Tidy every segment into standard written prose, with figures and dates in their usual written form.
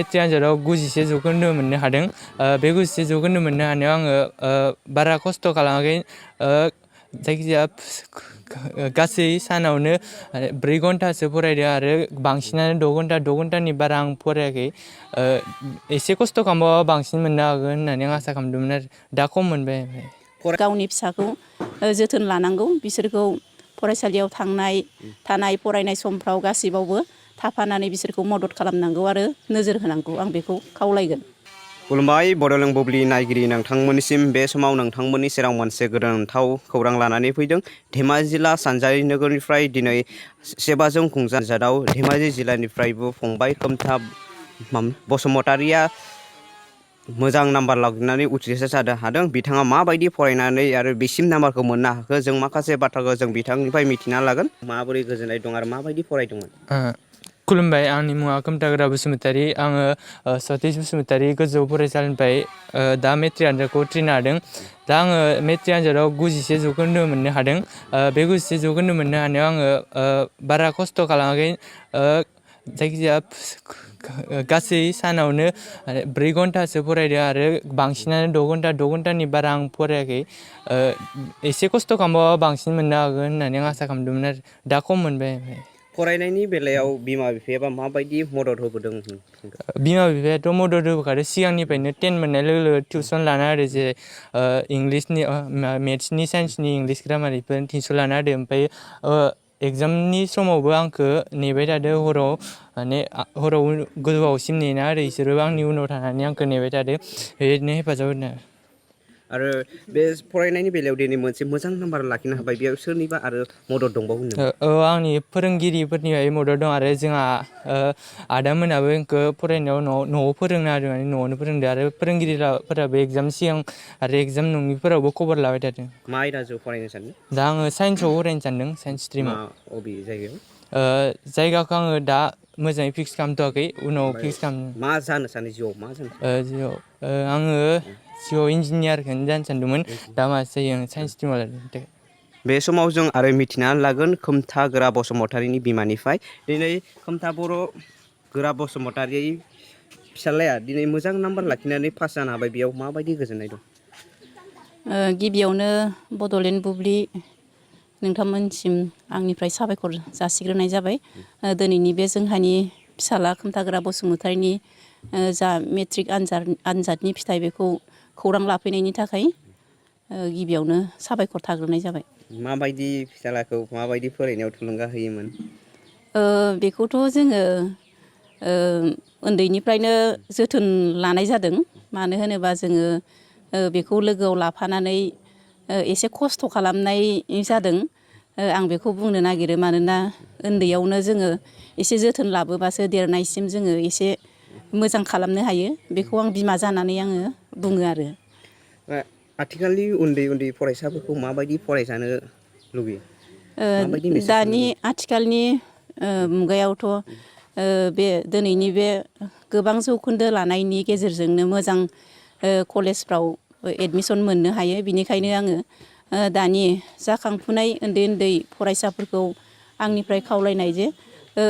Matric आनजादाव 91 जौखोन्दो मोननो हादों। बे 91 जौखोन्दो मोननो हानायाव आङो बारा खस्थ' खालामाखै। जायखिजाया गासै सानावनो 4 घन्टासो फरायदों आरो बांसिनानो 6 घन्टानि बारा आं फरायाखै। एसे खस्थ' खालामबाबो बांसिन मोननो हागोन होननानै आं आसा खालामदोंमोन आरो दा खम मोनबाय। गावनि फिसाखौ जोथोन लानांगौ, बिसोरखौ फरायसालियाव थानाय फरायनाय समफ्राव गासिबावबो थाफानानै बिसोरखौ मदद खालामनांगौ आरो नोजोर होनांगौ, आं बेखौ खावलायगोन। खुलुमबाय बड'लेण्ड बुब्लि नायगिरि नोंथांमोननिसिम बे समाव नोंथांमोननि सेराव मोनसे गोनांथार खौरां लानानै फैदों। धेमाजि जिल्ला सानजारि नोगोरनिफ्राय दिनै 7 खुंजानाय आनजादाव धेमाजि जिल्लानिफ्रायबो फंबाय खोमथा बसुमतारिया मोजां नाम्बार लाखिनानै उथ्रिसार जानो हादों। बिथाङा माबायदि फरायनानै आरो बेसिम नाम्बारखौ मोननो हाखो, जों माखासे बाथ्राखौ जों बिथांनिफ्राय मिथिना लागोन। माबोरै गोजोननाय दं आरो माबायदि फरायदोंमोन? खुलुमबाय, आंनि मुङा खोमथाग्रा बसुमतारि। आङो सतिश बसुमतारि गोजौ फरायसालिनिफ्राय दा मेट्रिक आनजादखौ उथ्रिनो हादों। दा आङो मेट्रिक आनजादाव 91 जौखोन्दो मोननो हादों। बे 91 जौखोन्दो मोननो हानायाव आङो बारा खस्थ' खालामाखै। जायखिजाया गासै सानावनो 4 घन्टासो फरायदों आरो बांसिनानो 6 घन्टानि बारा आं फरायाखै। एसे खस्थ' खालामबाबो बांसिन मोननो हागोन होननानै आं आसा खालामदोंमोन आरो दा खम मोनबाय। फरायनायनि बेलायाव बिमा बिफाया माबायदि मदद होबोदों? बिमा बिफायाथ' मदद होबोखादों सिगांनिफ्रायनो। 10 मोननाय लोगो लोगो टिउसन लाना होदो, जेरै इंलिसनि, मेथ्सनि, साइन्सनि, इंलिस ग्रामार बेफोरनि टिउसन लाना होदो। ओमफ्राय एगजामनि समावबो आंखौ नेबाय थादो हराव, माने हराव गोजौआवसिम नेना होदो बिसोरबो आंनि उनाव थानानै आंखौ नेबाय थादो, बेबायदिनो हेफाजाब होदों। आरो बे फरायनायनि बेलायाव दिनै मोनसे मोजां नाम्बार लाखिनो हाबाय, बेयाव सोरनिबा आरो मदद दंबावो नामा? आंनि फोरोंगिरिफोरनिफ्राय मदद दं आरो जोंहा आदामोनाबो आंखौ फरायनायाव न'आव फोरोंना होदों, माने न'आवनो फोरोंदों। आरो फोरोंगिरिफोराबो एगजाम सिगां आरो एगजाम नङिफोरावबो खबर लाबाय थादों। मा आयदाजों फरायनो सानदों? दा आङो साइन्सआव फरायनो सानदों, साइन्स स्ट्रिमाव। अबे जायगायाव? जायगाखौ आङो दा मोजाङै फिक्स खालामथ'वाखै, उनाव फिक्स खालामनो। मा जानो सानो जिउआव? मा जानो सानो? जिउआव आङो इन्जिनियारखौनो जानो सानदोंमोन, दा मासो जायो आं साइन्स स्ट्रिमाव लादों। बे समाव जों आरो मिथिना लागोन खोमथा बसुमतारिनि बिमानिफ्राय। दिनै खोमथा बसुमतारि फिसाज्लाया दिनै मोजां नाम्बार लाखिनानै पास जानो हाबाय, बेयाव माबायदि गोजोननाय दं? गिबियावनो बड'लेण्ड बुब्लि नोंथांमोनसिम आंनिफ्राय साबायखर जासिग्रोनाय जाबाय। दिनैनि बे जोंहानि फिसाला खोमथाग्रा बसुमतारिनि जा मेट्रिक आनजादनि फिथाइ, बेखौ खौरां लाफैनायनि थाखाय गिबियावनो साबायखर थाग्रोनाय जाबाय। माबायदि फिसालाखौ माबायदि फरायनायाव थुलुंगा होयोमोन? बेखौथ' जोङो उन्दैनिफ्रायनो जोथोन लानाय जादों। मानो होनोबा जोङो बेखौ लोगोआव लाफानानै एसे खस्थ' खालामनाय जादों। आं बेखौ बुंनो नागिरो, मानोना उन्दैयावनो जोङो एसे जोथोन लाबोबासो देरनायसिम जोङो एसे मोजां खालामनो हायो। बेखौ आं बिमा जानानै आङो बुङो आरो। आथिखालनि उन्दै फरायसाफोरखौ माबायदि फरायजानो लुबैयो? दानि आथिखालनि मुगायावथ' बे दिनैनि बे गोबां जौखोन्दो लानायनि गेजेरजोंनो मोजां कलेजफ्राव एडमिसन मोननो हायो। बिनिखायनो आङो दानि जाखांफुनाय उन्दै फरायसाफोरखौ आंनिफ्राय खावलायनाय जे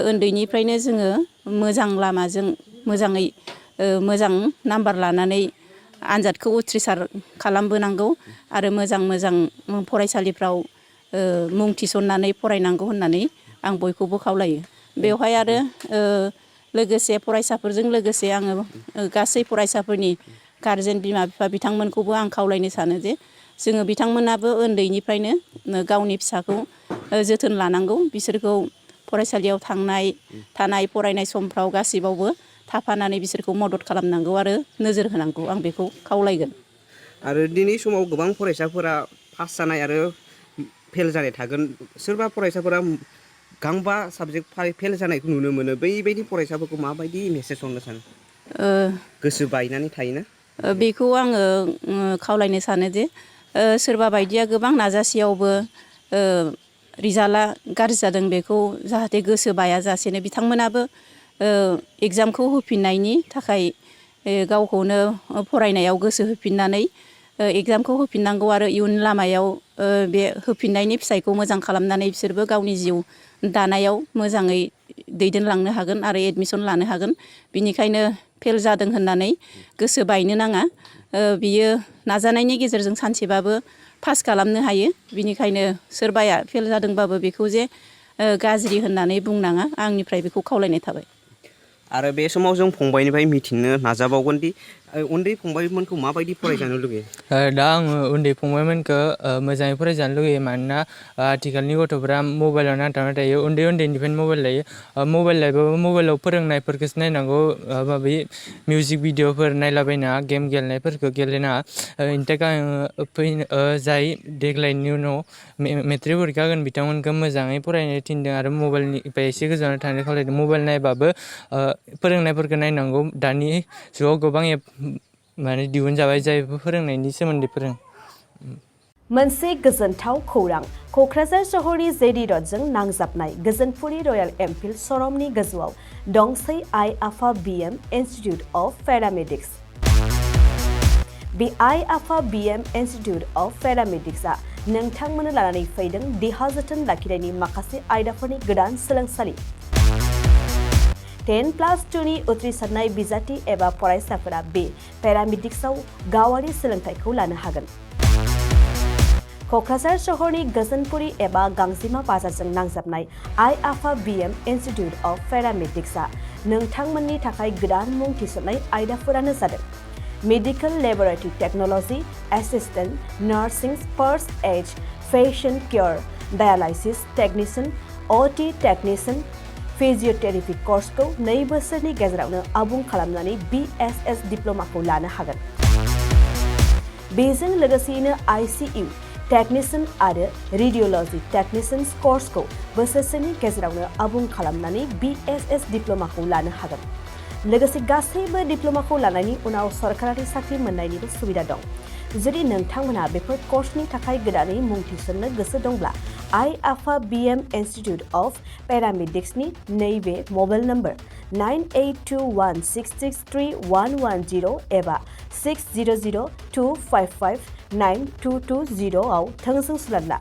उन्दैनिफ्रायनो जोङो मोजां लामाजों मोजाङै मोजां नाम्बार लानानै आनजादखौ उथ्रिसार खालामबोनांगौ आरो मोजां फरायसालिफ्राव मुं थिसननानै फरायनांगौ होननानै आं बयखौबो खावलायो। बेवहाय आरो लोगोसे फरायसाफोरजों लोगोसे आङो गासै फरायसाफोरनि गारजेन, बिमा बिफा बिथांमोनखौबो आं खावलायनो सानो जे जोङो बिथांमोनाबो उन्दैनिफ्रायनो गावनि फिसाखौ जोथोन लानांगौ। बिसोरखौ फरायसालियाव थानाय फरायनाय समफ्राव गासिबावबो थाफानानै बिसोरखौ मदद खालामनांगौ आरो नोजोर होनांगौ, आं बेखौ खावलायगोन। आरो दिनै समाव गोबां फरायसाफोरा पास जानाय आरो फेल जानाय थागोन। सोरबा फरायसाफोरा गांबा साबजेक्ट फेल जानायखौ नुनो मोनो। बैबायदि फरायसाफोरखौ माबायदि मेसेज हरनो सानो? गोसो बायनानै थायोना? बेखौ आङो खावलायनो सानो जे सोरबा बायदिया गोबां नाजासेयावबो रिजाल्टआ गाज्रि जादों, बेखौ जाहाथे गोसो बायाजासेनो बिथांमोनाबो एगजामखौ होफिननायनि थाखाय गावखौनो फरायनायाव गोसो होफिननानै एगजामखौ होफिननांगौ आरो इयुन लामायाव बे होफिननायनि फिथाइखौ मोजां खालामनानै बिसोरबो गावनि जिउ दानायाव मोजाङै दैदेनलांनो हागोन आरो एडमिसन लानो हागोन। बिनिखायनो फेल जादों होननानै गोसो बायनो नाङा बियो नाजानायनि गेजेरजों सानसेबाबो पास खालामनो हायो बिनिखायनो सोरबाया फेल जादोंबाबो बेखौ जे गाज्रि होननानै बुंनाङा आंनिफ्राय बेखौ खावलायनाय थाबाय आरो बे समाव जों फंबायनिफ्राय मिथिनो नाजाबावगोन दि उन्दै फंबायमोनखौ माबायदि फरायजानो लुगैयो दा आङो उन्दै फंबायमोनखौ मोजाङै फरायजानो लुगैयो मानोना आथिखालनि गथ'फ्रा मबाइलाव नांथाबना थायो उन्दैनिफ्रायनो मबाइल लायो मबाइल लायबाबो मबाइलाव फोरोंनायफोरखौसो नायनांगौ माबि मिउजिक भिडिअफोर नायलाबायनाङा गेम गेलेनायफोरखौ गेलेनाङा बेनि थाखाय आङो जाय देग्लायनि उनाव मेट्रिक परिखा होगोन बिथांमोनखौ मोजाङै फरायनो थिनदों आरो मबाइलनिफ्राय एसे गोजानाव थानो खावलायदों मबाइल नायबाबो फोरोंनायफोरखौ नायनांगौ दानि जुगाव गोबां एप माने दिहुनजाबाय जाय फोरोंनायनि सोमोन्दै फोरों मोनसे गोजोनथाव खौरां क'क्राझार सहरनि जेडि रडजों नांजाबनाय गोजोनपुरि रयेल एनफिल्ड श'रुमनि गोजौआव दंसै आइ आफा बिएम इन्स्टिटिउट अफ पेरामेडिक्स बे आइ आफा बिएम इन्स्टिटिउट अफ पेरामेडिक्सआ नोंथांमोननो लानानै फैदों देहा जोथोन लाखिनायनि माखासे आयदाफोरनि गोदान सोलोंसालि 10+2नि उथ्रिसारनाय बिजाथि एबा फरायसाफोरा बे पेरामेडिक्सआव गावारि सोलोंथाइखौ लानो हागोन क'क्राझार सहरनि गोजोनपुरि एबा गांजिमा बाजारजों नांजाबनाय आइ आफा बिएम इन्स्टिटिउट अफ पेरामेडिक्सआ नोंथांमोननि थाखाय गोदान मुं थिसननाय आयदाफोरानो जादों medical laboratory technology assistant nursing first aid patient care dialysis technician OT technician physiotherapy कर्सखौ 2 बोसोरनि गेजेरावनो आबुं खालामनानै BSS डिप्ल'माखौ लानो हागोन बेजों लोगोसेयैनो ICU टेक्निशियान आरो रेडियोल'जि टेक्निशियान कर्सखौ बोसोरसेनि गेजेरावनो आबुं खालामनानै BSS डिप्ल'माखौ लानो हागोन लोगोसे गासैबो डिप्ल'माखौ लानायनि उनाव सरकारि साख्रि मोननायनिबो सुबिदा दं जुदि नोंथांमोनहा बेफोर कर्सनि थाखाय गोदानै मुं थिसननो गोसो दंब्ला आइ आफा बिएम इन्स्टिटिउट अफ पेरामेडिक्सनि नैबे मबाइल नम्बर 9821663110 एबा 6002559220 आव थोंजों सुलाद ला